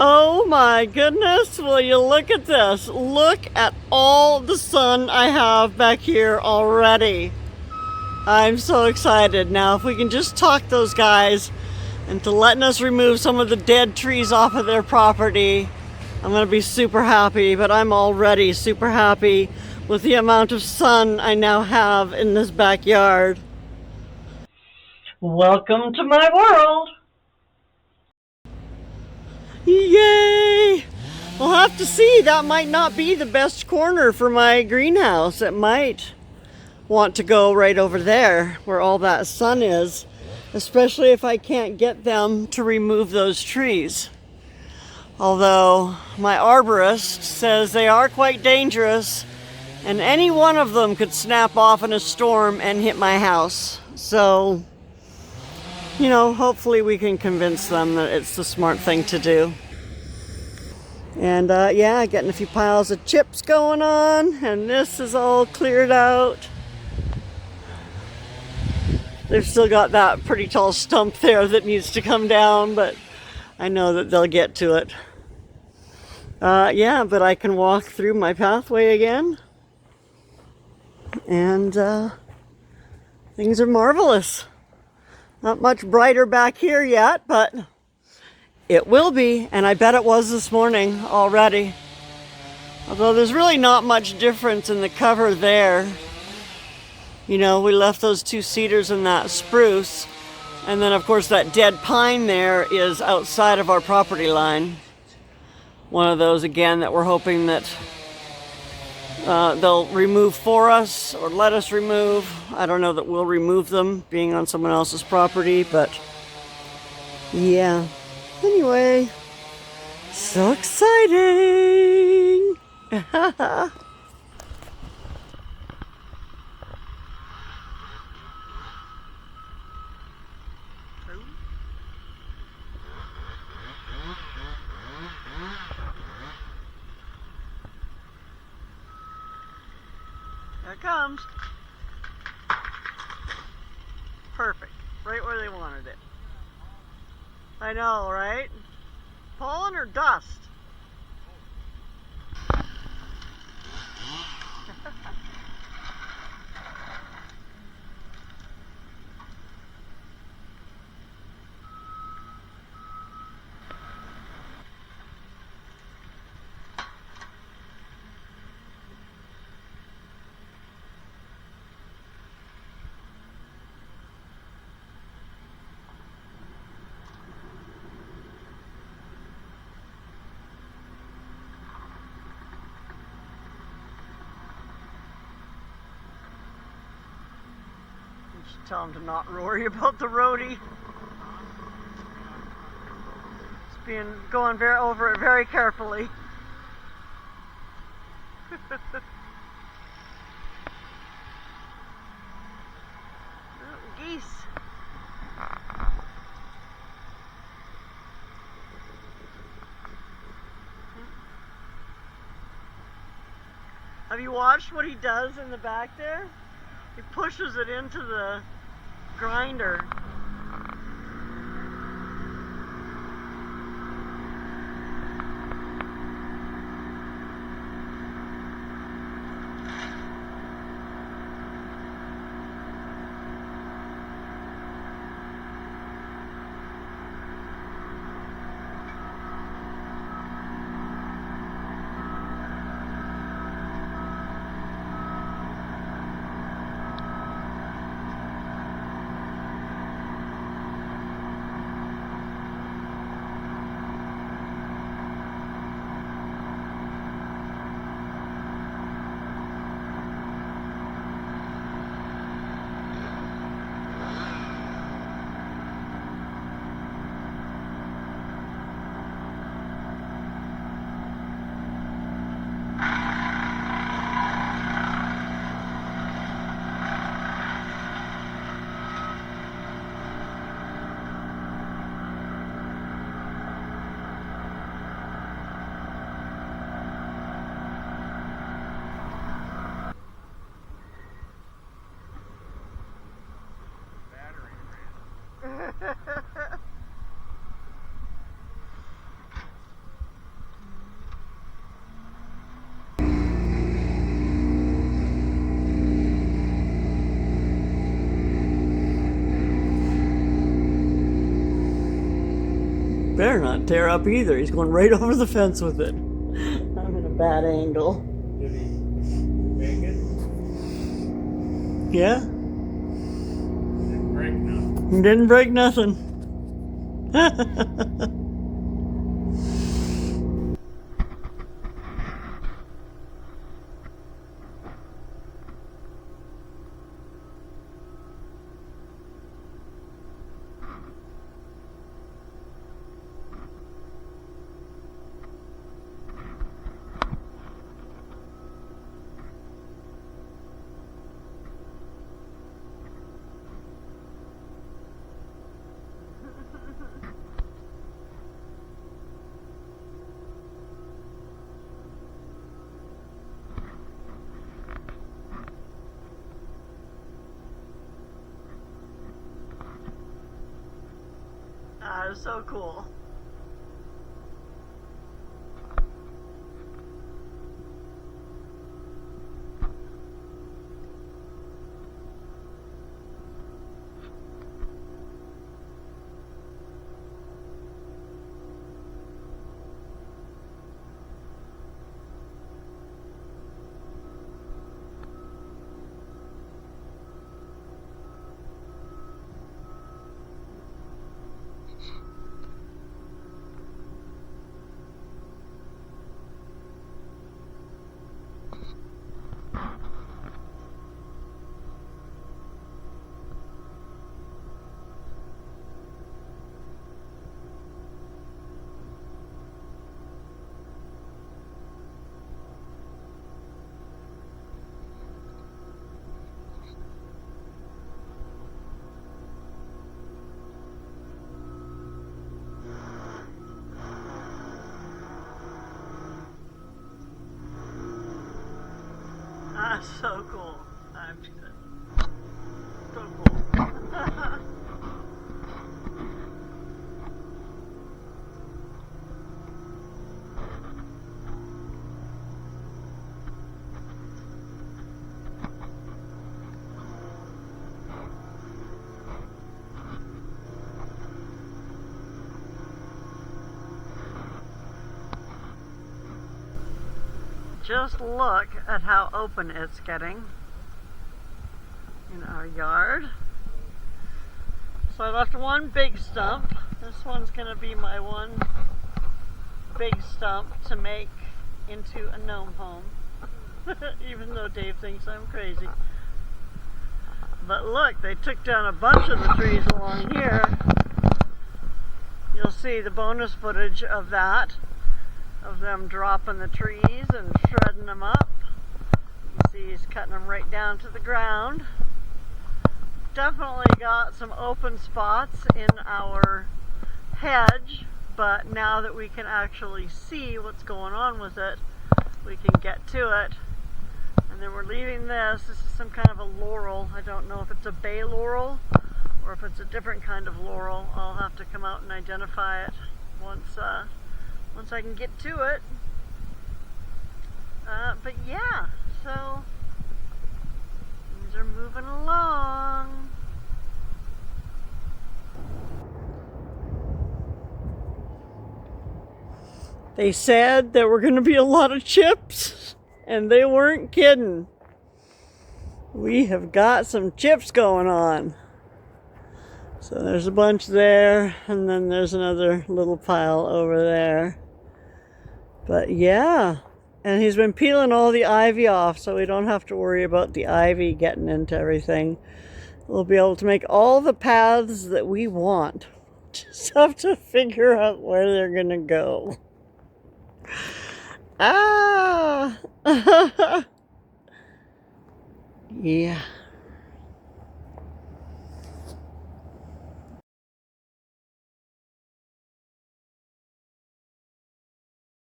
Oh my goodness, will you look at this? Look at all the sun I have back here already. I'm so excited. Now, if we can just talk those guys into letting us remove some of the dead trees off of their property, I'm gonna be super happy, but I'm already super happy with the amount of sun I now have in this backyard. Welcome to my world. Yay! We'll have to see. That might not be the best corner for my greenhouse. It might want to go right over there where all that sun is, especially if I can't get them to remove those trees. Although my arborist says they are quite dangerous and any one of them could snap off in a storm and hit my house. So, you know, hopefully we can convince them that it's the smart thing to do. And yeah, getting a few piles of chips going on, and this is all cleared out. They've still got that pretty tall stump there that needs to come down, but I know that they'll get to it. Yeah, but I can walk through my pathway again, and things are marvelous. Not much brighter back here yet, but it will be, and I bet it was this morning already. Although there's really not much difference in the cover there. You know, we left those two cedars and that spruce, and then of course that dead pine there is outside of our property line. One of those again that we're hoping that they'll remove for us or let us remove. I don't know that we'll remove them being on someone else's property, but yeah. Anyway, so exciting! There it comes. Perfect. Right where they wanted it. I know, right? Pollen or dust? Tell him to not worry about the roadie. It's going over it very carefully. Geese. Have you watched what he does in the back there? He pushes it into the grinder. better not tear up either. He's going right over the fence with it. I'm in a bad angle. Did he make it? Yeah. Didn't break nothing. Didn't break nothing. That is so cool. That's so cool. I'm so cool. Just look at how open it's getting in our yard. So I left one big stump. This one's going to be my one big stump to make into a gnome home. Even though Dave thinks I'm crazy. But look, they took down a bunch of the trees along here. You'll see the bonus footage of that. Of them dropping the trees and shredding them up. You see he's cutting them right down to the ground. Definitely got some open spots in our hedge, but now that we can actually see what's going on with it, we can get to it. And then we're leaving this. This is some kind of a laurel. I don't know if it's a bay laurel or if it's a different kind of laurel. I'll have to come out and identify it once I can get to it. But yeah, so things are moving along. They said there were going to be a lot of chips, and they weren't kidding. We have got some chips going on. So there's a bunch there, and then there's another little pile over there. But yeah, and he's been peeling all the ivy off, so we don't have to worry about the ivy getting into everything. We'll be able to make all the paths that we want. Just have to figure out where they're gonna go. Ah! Yeah.